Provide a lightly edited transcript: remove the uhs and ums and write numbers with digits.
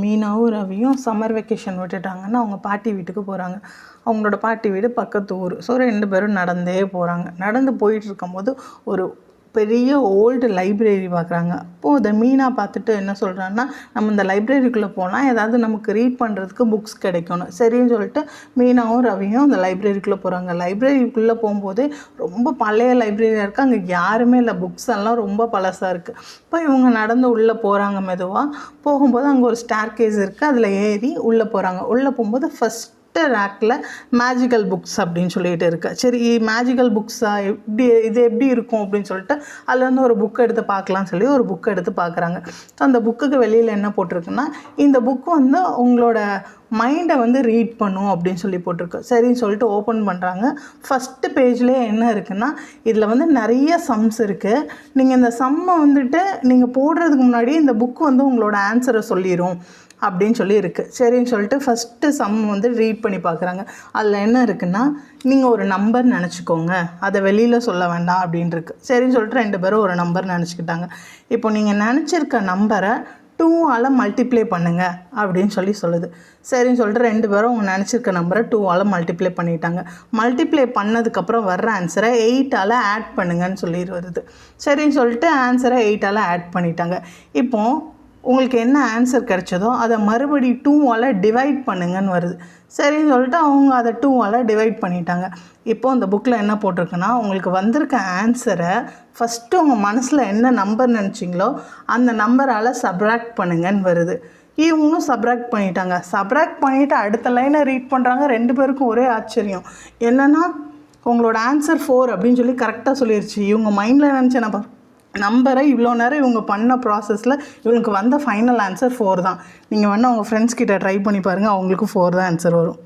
மீனாவும் ரவியும் summer vacation விட்டுட்டாங்கன்னா அவங்க பாட்டி வீட்டுக்கு போகிறாங்க. அவங்களோட பாட்டி வீடு பக்கத்து ஊர். ஸோ 2 பேரும் நடந்தே போகிறாங்க. நடந்து போயிட்டு இருக்கும்போது ஒரு பெரிய ஓல்டு லைப்ரரி பார்க்குறாங்க. அப்போது அதை மீனா பார்த்துட்டு என்ன சொல்கிறான்னா, நம்ம இந்த லைப்ரரிக்குள்ளே போனால் ஏதாவது நமக்கு ரீட் பண்ணுறதுக்கு புக்ஸ் கிடைக்கணும். சரின்னு சொல்லிட்டு மீனாவும் ரவியும் அந்த லைப்ரரிக்குள்ளே போகிறாங்க. லைப்ரரிக்குள்ளே போகும்போது ரொம்ப பழைய லைப்ரரியாக இருக்குது. அங்கே யாருமே இல்லை. புக்ஸ் எல்லாம் ரொம்ப பழசாக இருக்குது. இப்போ இவங்க நடந்து உள்ளே போகிறாங்க. மெதுவாக போகும்போது அங்கே ஒரு ஸ்டேர் கேஸ் இருக்குது. அதில் ஏறி உள்ளே போகிறாங்க. உள்ளே போகும்போது ஃபஸ்ட் ரேக்கில் மேஜிக்கல் புக்ஸ் அப்படின்னு சொல்லிட்டு இருக்கு. சரி, மேஜிக்கல் புக்ஸா இது எப்படி இருக்கும் அப்படின்னு சொல்லிட்டு அதில் வந்து ஒரு புக் எடுத்து பார்க்கலாம்னு சொல்லி ஒரு புக் எடுத்து பார்க்குறாங்க. ஸோ அந்த புக்குக்கு வெளியில் என்ன போட்டிருக்குன்னா, இந்த புக்கு வந்து உங்களோட மைண்டை வந்து ரீட் பண்ணும் அப்படின்னு சொல்லி போட்டிருக்கு. சரின்னு சொல்லிட்டு ஓப்பன் பண்ணுறாங்க. ஃபஸ்ட்டு பேஜ்லேயே என்ன இருக்குன்னா, இதில் வந்து நிறைய சம்ஸ் இருக்குது. நீங்கள் இந்த சம்மை வந்துட்டு நீங்கள் போடுறதுக்கு முன்னாடி இந்த புக்கு வந்து உங்களோட ஆன்சரை சொல்லிடும் அப்படின்னு சொல்லி இருக்குது. சரின்னு சொல்லிட்டு ஃபஸ்ட்டு சம் வந்து ரீட் பண்ணி பார்க்குறாங்க. அதில் என்ன இருக்குன்னா, நீங்கள் ஒரு நம்பர் நினச்சிக்கோங்க, அதை வெளியில் சொல்ல வேண்டாம் அப்படின்னு இருக்குது. சரின்னு சொல்லிட்டு 2 பேரும் ஒரு நம்பர் நினச்சிக்கிட்டாங்க. இப்போ நீங்கள் நினச்சிருக்க நம்பரை 2ஆல் மல்டிப்ளை பண்ணுங்கள் அப்படின்னு சொல்லுது. சரின்னு சொல்லிட்டு 2 பேரும் அவங்க நினச்சிருக்க நம்பரை 2ஆல் மல்டிப்ளை பண்ணிட்டாங்க. மல்டிப்ளை பண்ணதுக்கப்புறம் வர்ற ஆன்சரை 8ஆல் ஆட் பண்ணுங்கன்னு சொல்லி வருது. சரின்னு சொல்லிட்டு ஆன்சரை 8ஆல் ஆட் பண்ணிட்டாங்க. இப்போது உங்களுக்கு என்ன ஆன்சர் கிடைச்சதோ அதை மறுபடி 2ஆல் டிவைட் பண்ணுங்கன்னு வருது. சரின்னு சொல்லிட்டு அவங்க அதை 2ஆல் டிவைட் பண்ணிட்டாங்க. இப்போது அந்த புக்கில் என்ன போட்டிருக்குன்னா, உங்களுக்கு வந்திருக்க ஆன்சரை ஃபஸ்ட்டு உங்கள் மனசில் என்ன நம்பர் நினச்சிங்களோ அந்த நம்பரால் சப்ராக்ட் பண்ணுங்கன்னு வருது. இவங்களும் சப்ராக்ட் பண்ணிட்டாங்க. சப்ராக்ட் பண்ணிவிட்டு அடுத்த லைனை ரீட் பண்ணுறாங்க. 2 பேருக்கும் ஒரே ஆச்சரியம். என்னென்னா, உங்களோட ஆன்சர் 4 அப்படின்னு சொல்லி கரெக்டாக சொல்லிடுச்சு. இவங்க மைண்டில் நினச்ச நம்பரை இவ்வளோ நேரம் இவங்க பண்ண ப்ராசஸில் இவங்களுக்கு வந்த ஃபைனல் ஆன்சர் 4 தான். நீங்கள் வேணால் உங்கள் ஃப்ரெண்ட்ஸ் கிட்ட ட்ரை பண்ணி பாருங்கள். அவங்களுக்கு 4 தான் ஆன்சர் வரும்.